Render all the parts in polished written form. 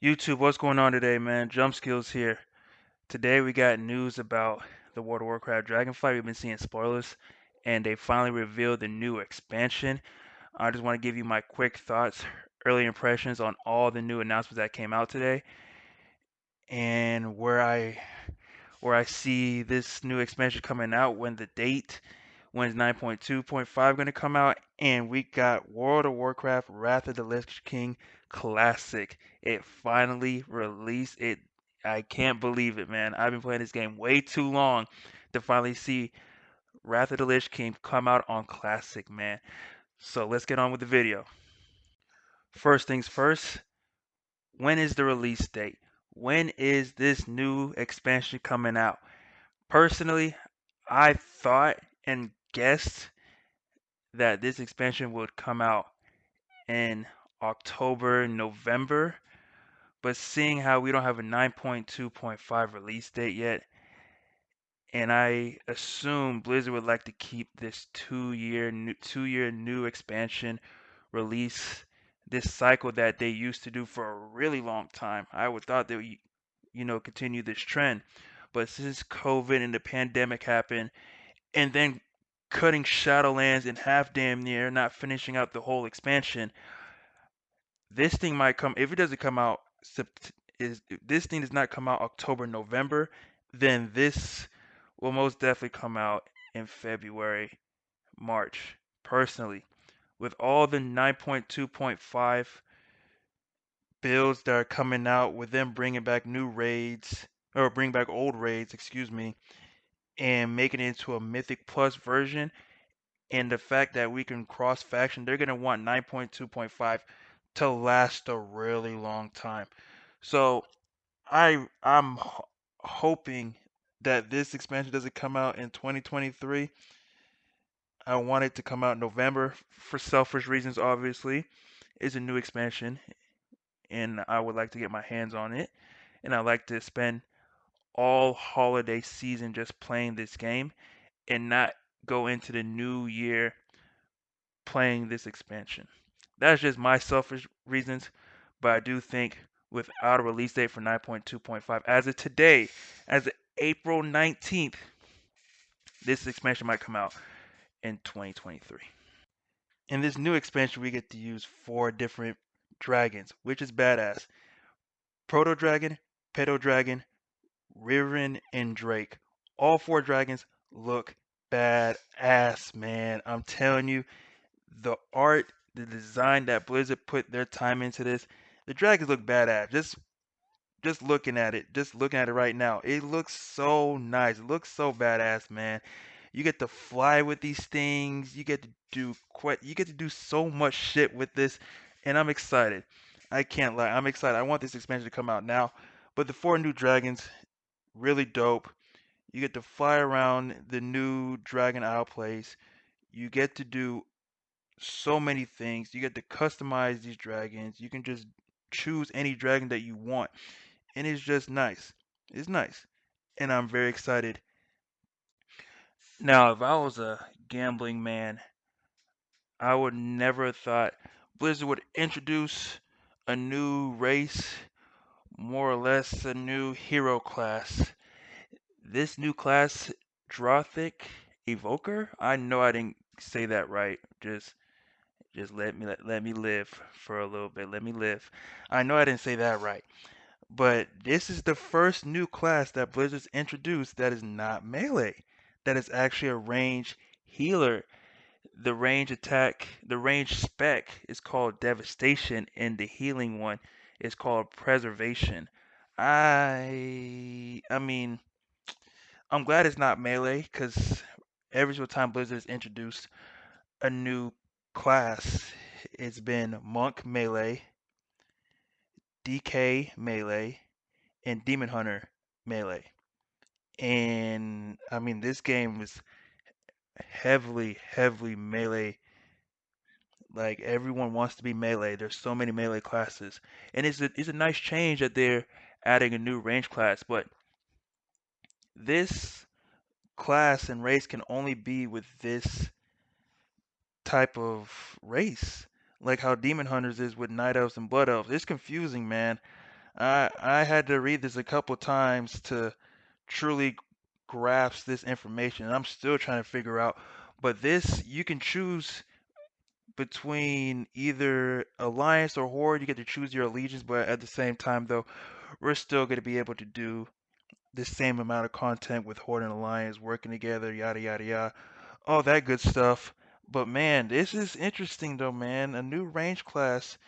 YouTube, what's going on today, man? Jump Skills here. Today we got news about the World of Warcraft Dragonflight. We've been seeing spoilers, and they finally revealed the new expansion. I just want to give you my quick thoughts, early impressions on all the new announcements that came out today, and where I see this new expansion coming out, when the date, when's 9.2.5 going to come out, and we got World of Warcraft Wrath of the Lich King Classic. It finally released. I can't believe it, man. I've been playing this game way too long to finally see Wrath of the Lich King come out on Classic, man. So let's get on with the video. First things first, when is the release date? When is this new expansion coming out? Personally, I thought and guessed that this expansion would come out in October, November, but seeing how we don't have a 9.2.5 release date yet, and I assume Blizzard would like to keep this two-year new expansion release, this cycle that they used to do for a really long time. I would thought they would, continue this trend, but since COVID and the pandemic happened, and then cutting Shadowlands in half damn near, not finishing out the whole expansion. This thing might come if it doesn't come out is if this thing does not come out October, November, then this will most definitely come out in February, March. Personally, with all the 9.2.5 builds that are coming out, with them bringing back new raids or bring back old raids, excuse me, and making it into a Mythic Plus version, and the fact that we can cross faction, they're gonna want 9.2.5 to last a really long time. So I'm hoping that this expansion doesn't come out in 2023. I want it to come out in November for selfish reasons, obviously. It's a new expansion, and I would like to get my hands on it, and I like to spend all holiday season just playing this game and not go into the new year playing this expansion. That's just my selfish reasons, but I do think without a release date for 9.2.5, as of today, as of April 19th, this expansion might come out in 2023. In this new expansion, we get to use 4 different dragons, which is badass. Proto Dragon, Pedo Dragon, Riven, and Drake. All 4 dragons look badass, man. I'm telling you, the art, the design that Blizzard put their time into this, the dragons look badass. Just looking at it right now, it looks so nice. It looks so badass, man. You get to fly with these things. You get to do so much shit with this, and I'm excited. I can't lie. I'm excited. I want this expansion to come out now. But the 4 new dragons, really dope. You get to fly around the new Dragon Isle place. You get to do so many things. You get to customize these dragons. You can just choose any dragon that you want, and it's just nice. It's nice, and I'm very excited. Now, if I was a gambling man, I would never have thought Blizzard would introduce a new race, more or less a new hero class. This new class, Drothic Evoker. I know I didn't say that right. Just let me live for a little bit. Let me live. I know I didn't say that right. But this is the first new class that Blizzard's introduced that is not melee. That is actually a range healer. The range spec is called Devastation, and the healing one is called Preservation. I mean, I'm glad it's not melee, because every single time Blizzard has introduced a new class, it's been Monk melee, DK melee, and Demon Hunter melee. And I mean, this game is heavily melee. Like, everyone wants to be melee. There's so many melee classes, and it's a nice change that they're adding a new range class. But this class and race can only be with this type of race, like how Demon Hunters is with Night Elves and Blood Elves. It's confusing, man. I had to read this a couple times to truly grasp this information, and I'm still trying to figure out. But this, you can choose between either Alliance or Horde. You get to choose your allegiance, but at the same time, though, we're still going to be able to do the same amount of content with Horde and Alliance working together, yada yada yada, all that good stuff. But man, this is interesting though, man. A new range class,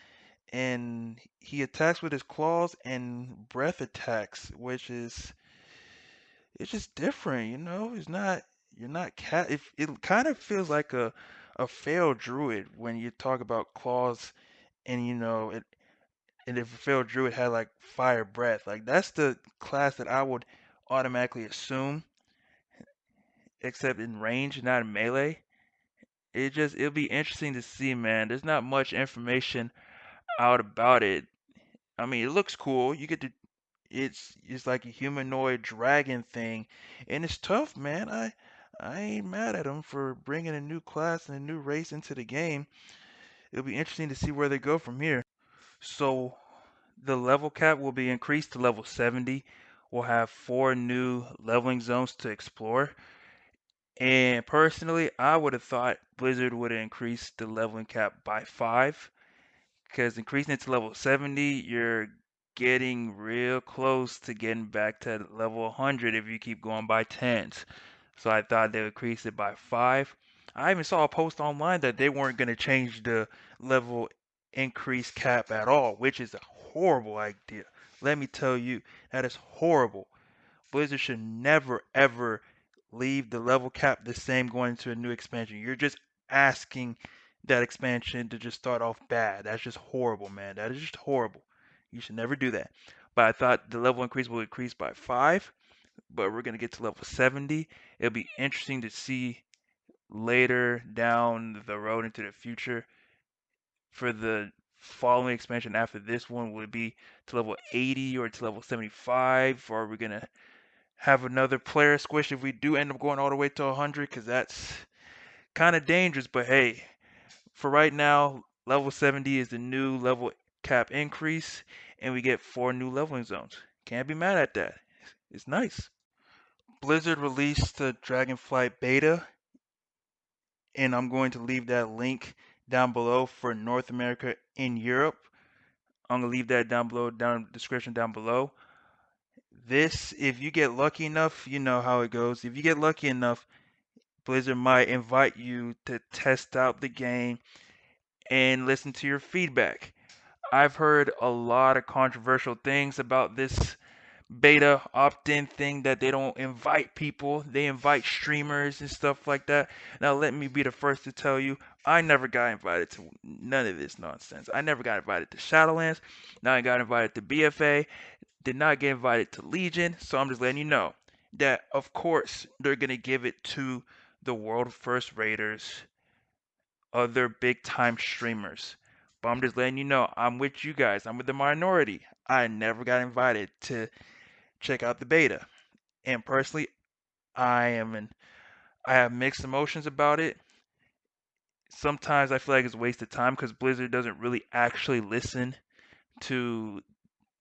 and he attacks with his claws and breath attacks, which is it's just different, you know. It's not you're not cat. It kind of feels like a failed druid when you talk about claws, and you know it. And if a failed druid had like fire breath, like that's the class that I would automatically assume, except in range, not in melee. It'll be interesting to see, man. There's not much information out about it. I mean, it looks cool. You get to it's like a humanoid dragon thing, and it's tough, man. I ain't mad at them for bringing a new class and a new race into the game. It'll be interesting to see where they go from here. So the level cap will be increased to level 70. We'll have 4 new leveling zones to explore. And personally, I would have thought Blizzard would have increased the leveling cap by 5. Because increasing it to level 70, you're getting real close to getting back to level 100 if you keep going by tens. So I thought they would increase it by 5. I even saw a post online that they weren't going to change the level increase cap at all, which is a horrible idea. Let me tell you, that is horrible. Blizzard should never ever leave the level cap the same going into a new expansion. You're just asking that expansion to just start off bad. That's just horrible, man. That is just horrible. You should never do that. But I thought the level increase will increase by 5, but we're going to get to level 70. It'll be interesting to see later down the road into the future for the following expansion after this one. Will it be to level 80 or to level 75? Or are we going to have another player squish if we do end up going all the way to 100? Because that's kind of dangerous. But hey, for right now, level 70 is the new level cap increase, and we get 4 new leveling zones. Can't be mad at that. It's nice. Blizzard released the Dragonflight Beta, and I'm going to leave that link down below for North America and Europe. I'm gonna leave that down below, down in the description down below. This, if you get lucky enough, you know how it goes. If you get lucky enough, Blizzard might invite you to test out the game and listen to your feedback. I've heard a lot of controversial things about this beta opt-in thing, that they don't invite people, they invite streamers and stuff like that. Now let me be the first to tell you, I never got invited to none of this nonsense. I never got invited to Shadowlands, now I got invited to BFA, did not get invited to Legion, so I'm just letting you know that of course they're gonna give it to the world first raiders, other big time streamers. But I'm just letting you know, I'm with you guys. I'm with the minority. I never got invited to check out the beta. And personally, I am in I have mixed emotions about it. Sometimes I feel like it's a waste of time because Blizzard doesn't really actually listen to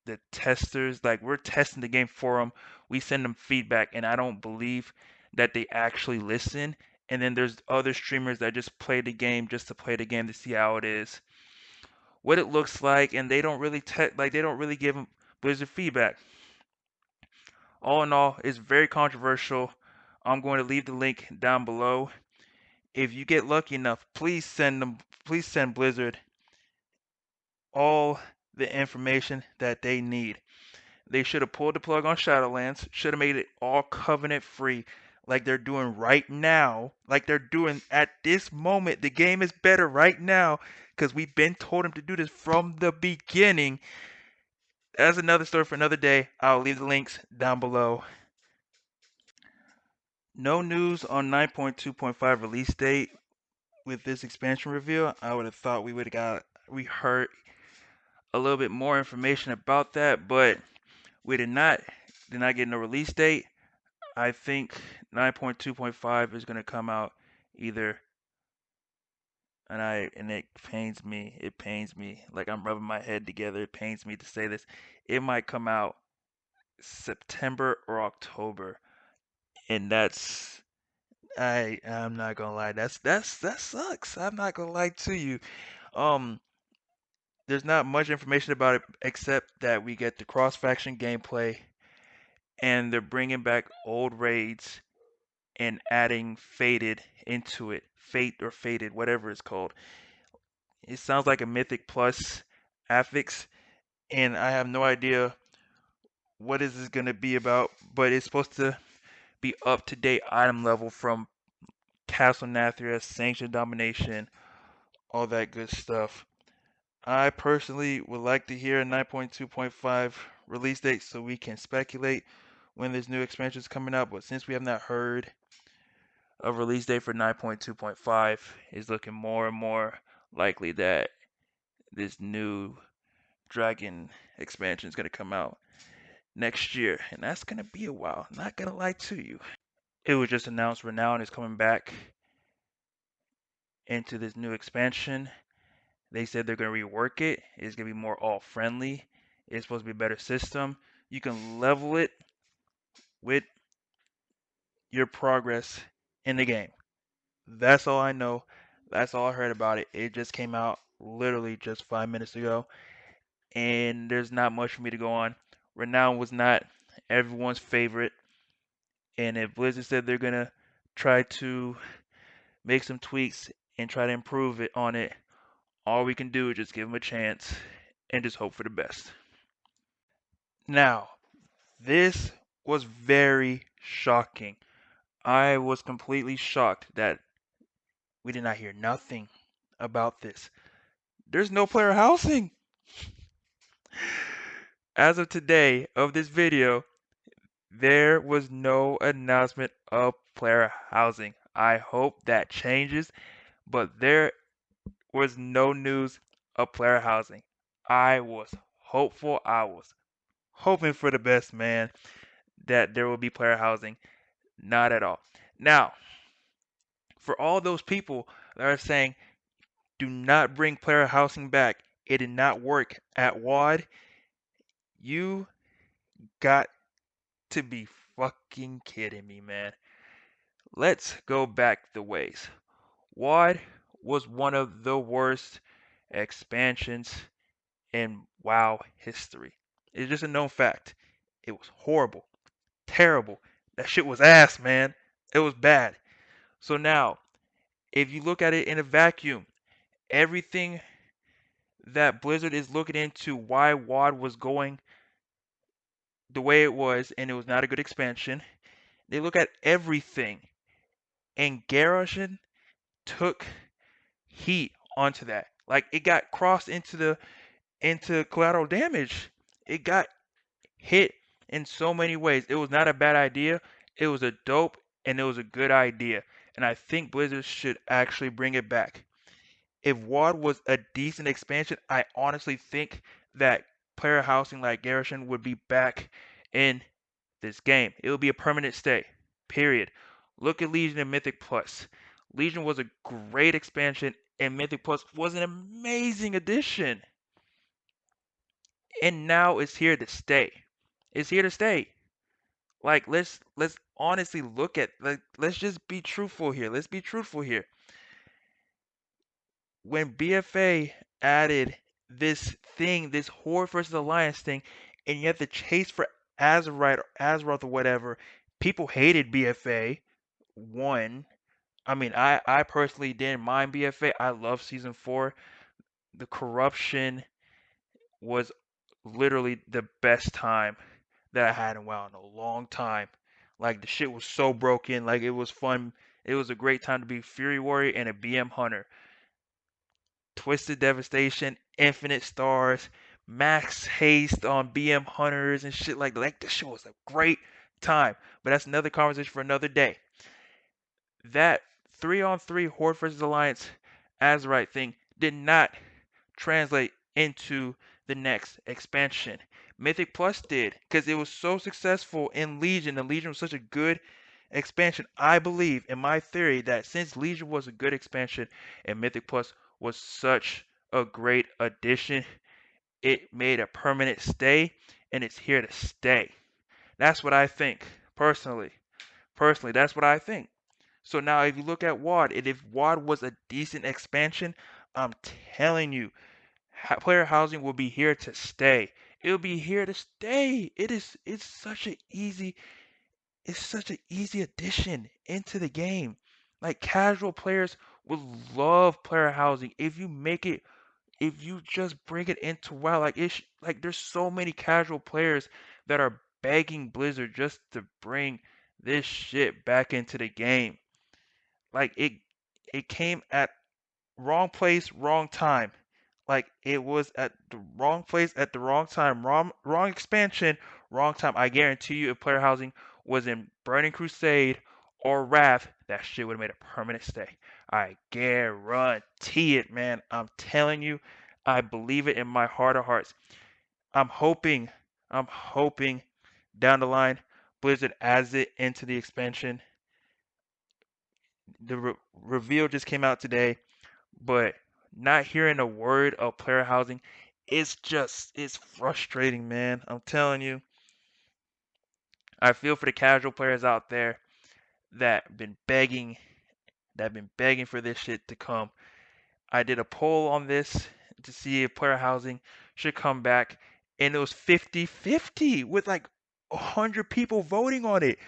the testers. Like, we're testing the game for them, we send them feedback, and I don't believe that they actually listen. And then there's other streamers that just play the game just to play the game to see how it is, what it looks like, and they don't really they don't really give Blizzard feedback. All in all, it's very controversial. I'm going to leave the link down below. If you get lucky enough, please send Blizzard all the information that they need. They should have pulled the plug on Shadowlands, should have made it all covenant free like they're doing right now, like they're doing at this moment. The game is better right now because we've been told them to do this from the beginning. That's another story for another day. I'll leave the links down below. No news on 9.2.5 release date with this expansion reveal. I would have thought we heard a little bit more information about that, but we did not get no release date. I think 9.2.5 is going to come out either and it pains me. It pains me. Like I'm rubbing my head together. It pains me to say this. It might come out September or October, and I'm not gonna lie. That sucks. I'm not gonna lie to you. Um, there's not much information about it except that we get the cross faction gameplay, and they're bringing back old raids and adding Fated into it. Fate or Fated, whatever it's called. It sounds like a Mythic Plus affix, and I have no idea what is this going to be about, but it's supposed to be up to date item level from Castle Nathria, Sanctioned Domination, all that good stuff. I personally would like to hear a 9.2.5 release date so we can speculate when this new expansion is coming out, but since we have not heard a release date for 9.2.5, it's looking more and more likely that this new Dragon expansion is going to come out next year, and that's going to be a while. Not going to lie to you. It was just announced Renown is coming back into this new expansion. They said they're going to rework it. It's going to be more all friendly. It's supposed to be a better system. You can level it with your progress in the game. That's all I know. That's all I heard about it. It just came out literally just 5 minutes ago, and there's not much for me to go on. Renown was not everyone's favorite, and if Blizzard said they're going to try to make some tweaks and try to improve it on it, all we can do is just give them a chance and just hope for the best. Now, this was very shocking. I was completely shocked that we did not hear nothing about this. There's no player housing. As of today of this video, there was no announcement of player housing. I hope that changes, but there was no news of player housing. I was hopeful. I was hoping for the best, man, that there will be player housing. Not at all. Now, for all those people that are saying, do not bring player housing back, it did not work at WAD, you got to be fucking kidding me, man. Let's go back the ways. WAD was one of the worst expansions in WoW history. It's just a known fact. It was horrible, terrible. That shit was ass, man. It was bad. So now, if you look at it in a vacuum, everything that Blizzard is looking into why WoD was going the way it was and it was not a good expansion, they look at everything, and Garrison took heat onto that. Like it got crossed into collateral damage. It got hit in so many ways. It was not a bad idea. It was a dope and it was a good idea. And I think Blizzard should actually bring it back. If WoD was a decent expansion, I honestly think that player housing like Garrison would be back in this game. It would be a permanent stay. Period. Look at Legion and Mythic Plus. Legion was a great expansion and Mythic Plus was an amazing addition. And now it's here to stay. It's here to stay. Like let's honestly look at, like, let's just be truthful here. Let's be truthful here. When BFA added this thing, this Horde versus Alliance thing, and you have to chase for Azeroth or whatever, people hated BFA. One, I mean, I personally didn't mind BFA. I love season 4. The corruption was literally the best time that I had in WoW in a long time. Like the shit was so broken. Like it was fun. It was a great time to be Fury Warrior and a BM Hunter. Twisted Devastation, Infinite Stars, Max Haste on BM Hunters and shit like that. Like this shit was a great time. But that's another conversation for another day. That 3-on-3 Horde versus Alliance Azerite thing did not translate into the next expansion. Mythic Plus did, because it was so successful in Legion, and Legion was such a good expansion. I believe, in my theory, that since Legion was a good expansion and Mythic Plus was such a great addition. It made a permanent stay, and it's here to stay. That's what I think, personally. Personally, that's what I think. So now, if you look at WoD, and if WoD was a decent expansion, I'm telling you, player housing will be here to stay. It'll be here to stay. It's such an easy addition into the game. Like casual players would love player housing if you just bring it into WoW. Like like there's so many casual players that are begging Blizzard just to bring this shit back into the game. Like it came at wrong place, wrong time. Like it was at the wrong place at the wrong time. Wrong expansion, wrong time. I guarantee you, if player housing was in Burning Crusade or Wrath, that shit would have made a permanent stay. I guarantee it, man. I'm telling you, I believe it in my heart of hearts. I'm hoping, I'm hoping down the line, Blizzard adds it into the expansion. The reveal just came out today, but not hearing a word of player housing, it's frustrating, man. I'm telling you. I feel for the casual players out there that been begging for this shit to come. I did a poll on this to see if player housing should come back, and it was 50-50 with like 100 people voting on it.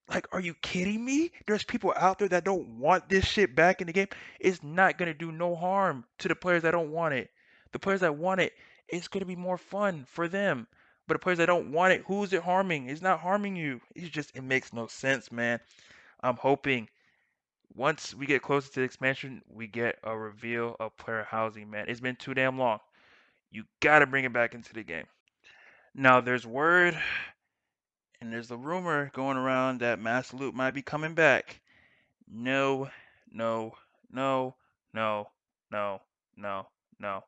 Like, are you kidding me? There's people out there that don't want this shit back in the game. It's not gonna do no harm to the players that don't want it. The players that want it, it's gonna be more fun for them. But the players that don't want it, who's it harming? It's not harming you. It makes no sense, man. I'm hoping once we get closer to the expansion, we get a reveal of player housing, man. It's been too damn long. You gotta bring it back into the game. Now there's word and there's a rumor going around that Master Loot might be coming back. No, no, no, no, no, no, no.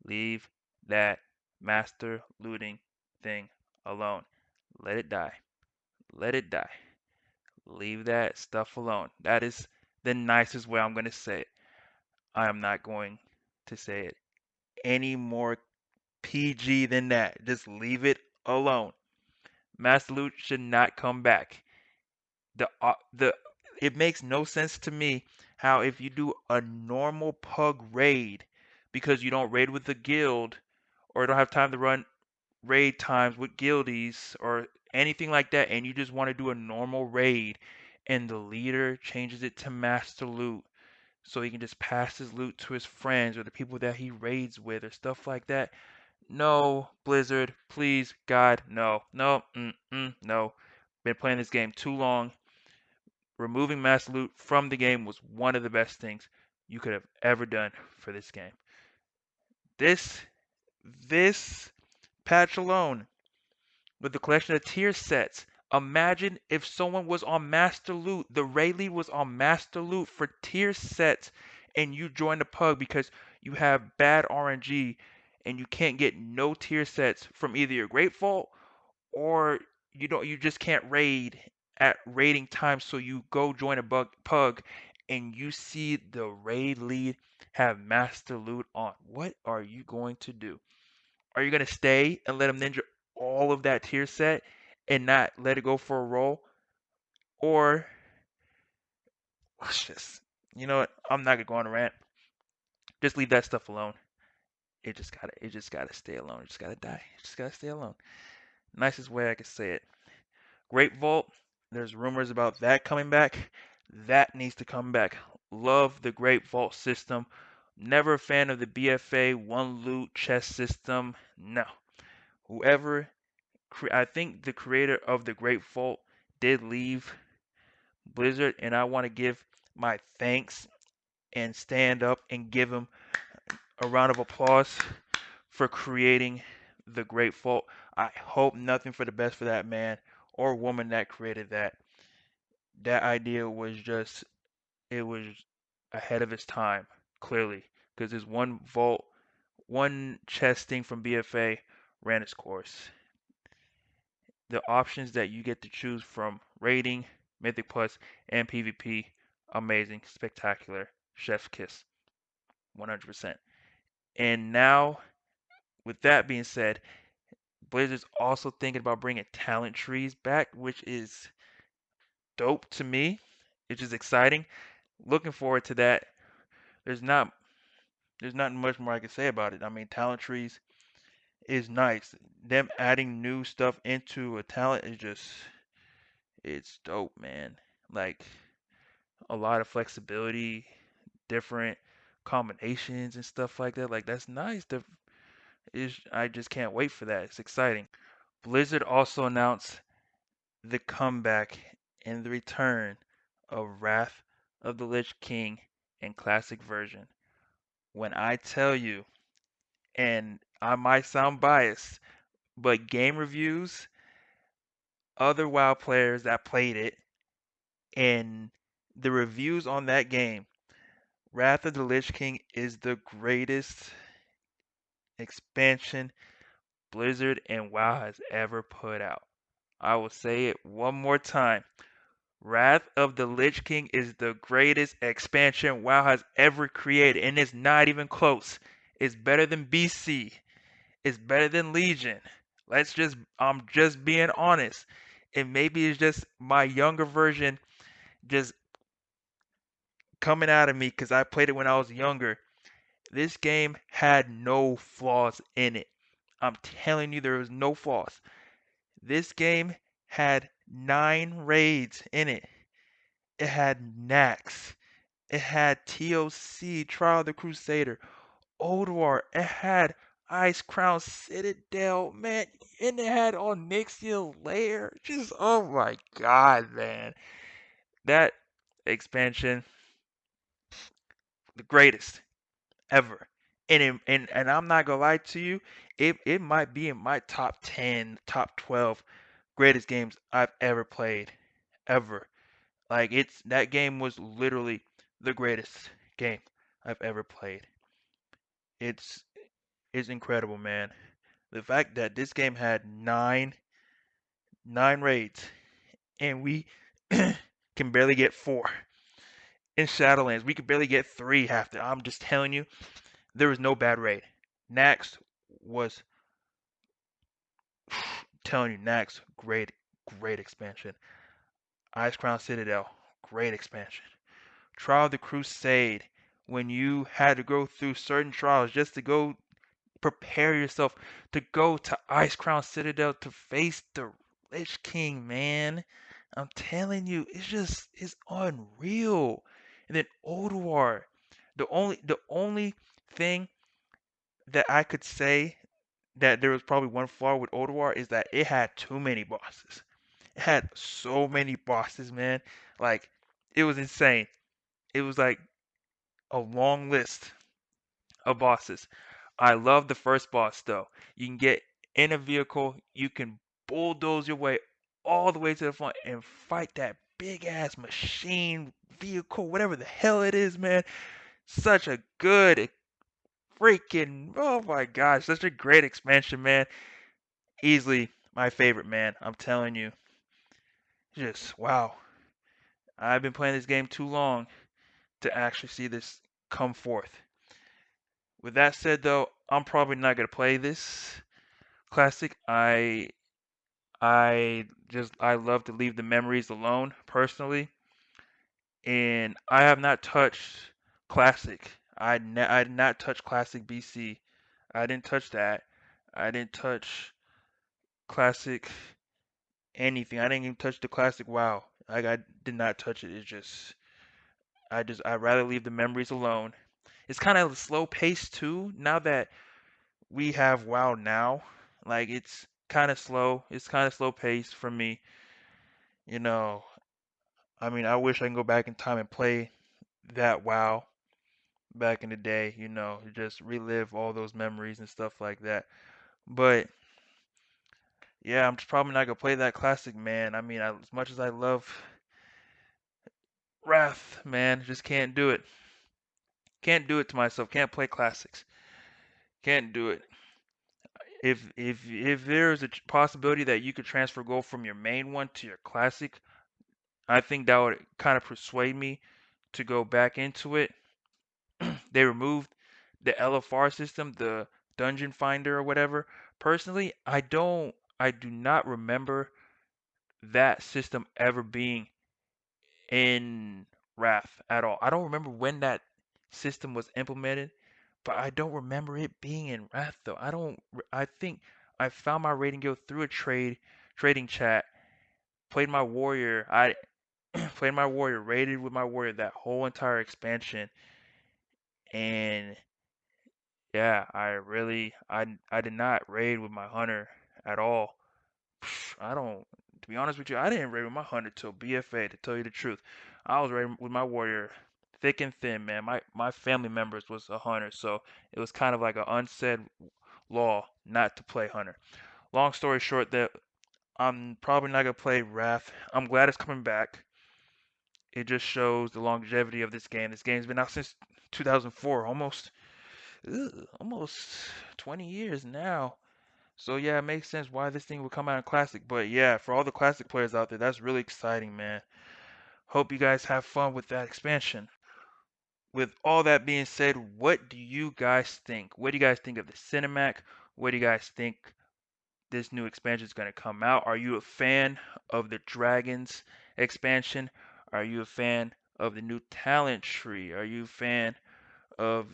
Leave that master looting thing alone. Let it die. Let it die. Leave that stuff alone. That is the nicest way I'm going to say it. I am not going to say it any more PG than that. Just leave it alone. Master Loot should not come back. The it makes no sense to me how if you do a normal pug raid because you don't raid with the guild or don't have time to run raid times with guildies or anything like that, and you just want to do a normal raid and the leader changes it to master loot so he can just pass his loot to his friends or the people that he raids with or stuff like that. No, Blizzard, please, God, no, no, no. Been playing this game too long. Removing mass loot from the game was one of the best things you could have ever done for this game. This this patch alone, with the collection of tier sets, imagine if someone was on Master Loot, the raid lead was on Master Loot for tier sets, and you join the pug because you have bad RNG and you can't get no tier sets from either your Great Vault or you just can't raid at raiding time, so you go join a pug and you see the raid lead have master loot on. What are you going to do? Are you going to stay and let him ninja all of that tier set and not let it go for a roll? Or just, you know what, I'm not gonna go on a rant. Just leave that stuff alone. It just gotta stay alone. It just gotta die. It just gotta stay alone. Nicest way I could say it. Great Vault, there's rumors about that coming back. That needs to come back. Love the Great Vault system. Never a fan of the BFA one loot chest system. No. Whoever, I think the creator of the Great Vault did leave Blizzard, and I want to give my thanks and stand up and give him a round of applause for creating the Great Vault. I hope nothing for the best for that man or woman that created that. That idea was just, it was ahead of its time, clearly, because this one vault, one chest thing from BFA ran its course. The options that you get to choose from rating, Mythic Plus, and PvP, amazing, spectacular, chef's kiss. 100%. And now, with that being said, Blizzard's also thinking about bringing talent trees back, which is dope to me. It's just exciting. Looking forward to that. There's not there's not much more I can say about it. I mean, talent trees is nice. Them adding new stuff into a talent is just it's dope, man. Like a lot of flexibility, different combinations and stuff like that. Like that's nice. I just can't wait for that. It's exciting. Blizzard also announced the comeback and the return of Wrath of the Lich King in classic version. When I tell you, and I might sound biased, but game reviews, other WoW players that played it, and the reviews on that game, Wrath of the Lich King is the greatest expansion Blizzard and WoW has ever put out. I will say it one more time. Wrath of the Lich King is the greatest expansion WoW has ever created, and it's not even close. It's better than BC. It's better than Legion. I'm just being honest. And maybe it's just my younger version just coming out of me because I played it when I was younger. This game had no flaws in it. I'm telling you, there was no flaws. This game had 9 raids in it. It had Nax. It had TOC, Trial of the Crusader, Old War. It had Ice Crown Citadel, man. And it had Onyxia Lair. Just, oh my god, man. That expansion, the greatest ever. And I'm not gonna lie to you, it might be in my top 10, top 12 greatest games I've ever played. Ever. Like that game was literally the greatest game I've ever played. It's it's incredible, man. The fact that this game had nine raids and we can barely get 4 in Shadowlands. We could barely get 3 half the. I'm just telling you, there was no bad raid. Nax was telling you Nax, great expansion. Ice Crown Citadel, great expansion. Trial of the Crusade, when you had to go through certain trials just to go prepare yourself to go to Ice Crown Citadel to face the Lich King, man. I'm telling you, it's unreal. And then Old War, the only thing that I could say that there was probably one flaw with Old War is that it had too many bosses. It had so many bosses, man. Like it was insane. It was like a long list of bosses. I love the first boss though. You can get in a vehicle, you can bulldoze your way all the way to the front and fight that big ass machine vehicle, whatever the hell it is, man. Such a good freaking, oh my gosh, such a great expansion, man. Easily my favorite, man. I'm telling you. Just wow. I've been playing this game too long to actually see this come forth. With that said though, I'm probably not gonna play this classic. I love to leave the memories alone personally, and I have not touched classic. I did not touch classic BC. I didn't touch that. I didn't touch classic anything. I didn't even touch the classic WoW. Like I did not touch it. It's just I'd rather leave the memories alone. It's kind of slow paced too. Now that we have WoW now, like it's kind of slow. It's kind of slow paced for me. You know, I mean, I wish I can go back in time and play that WoW back in the day, just relive all those memories and stuff like that. But yeah, I'm just probably not gonna play that classic, man. I mean, as much as I love Wrath, man, just can't do it. Can't do it to myself. Can't play classics. Can't do it. If there's a possibility that you could transfer gold from your main one to your classic, I think that would kind of persuade me to go back into it. They removed the LFR system, the dungeon finder or whatever. Personally, I do not remember that system ever being in Wrath at all. I don't remember when that system was implemented, but I don't remember it being in Wrath though. I think I found my raiding guild through a trading chat, played my warrior. I played my warrior, raided with my warrior that whole entire expansion, and yeah, I did not raid with my hunter at all. I don't, to be honest with you, I didn't raid with my hunter till BFA, to tell you the truth. I was raiding with my warrior thick and thin, man. My family members was a hunter, so it was kind of like an unsaid law not to play hunter. Long story short, that I'm probably not gonna play Wrath. I'm glad it's coming back. It just shows the longevity of this game. This game's been out since 2004, almost 20 years now. So yeah, it makes sense why this thing would come out in classic. But yeah, for all the classic players out there, that's really exciting, man. Hope you guys have fun with that expansion. With all that being said, what do you guys think? What do you guys think of the cinematic? What do you guys think this new expansion is going to come out? Are you a fan of the Dragons expansion? Are you a fan of the new talent tree? Are you a fan of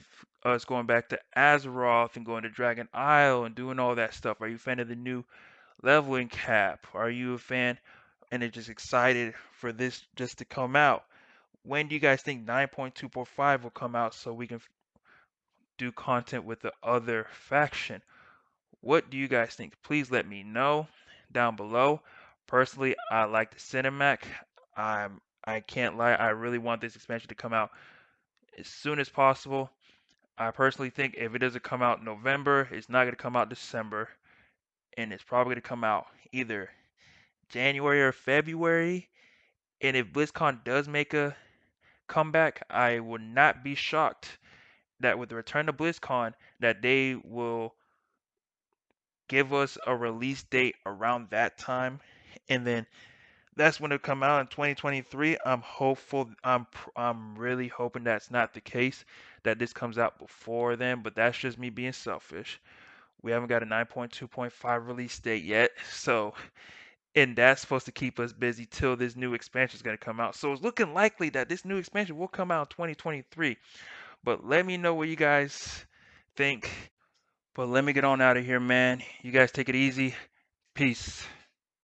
us going back to Azeroth and going to Dragon Isle and doing all that stuff? Are you a fan of the new leveling cap? Are you a fan and are just excited for this just to come out? When do you guys think 9.245 will come out so we can do content with the other faction? What do you guys think? Please let me know down below. Personally, I like the cinematic. I can't lie, I really want this expansion to come out as soon as possible. I personally think if it doesn't come out in November, it's not going to come out December, and it's probably going to come out either January or February. And if BlizzCon does make a comeback, I would not be shocked that with the return to BlizzCon, that they will give us a release date around that time, and then that's when it'll come out in 2023. I'm hopeful. I'm really hoping that's not the case. That this comes out before then, but that's just me being selfish. We haven't got a 9.2.5 release date yet, so and that's supposed to keep us busy till this new expansion is going to come out. So it's looking likely that this new expansion will come out in 2023. But let me know what you guys think. But let me get on out of here, man. You guys take it easy. Peace.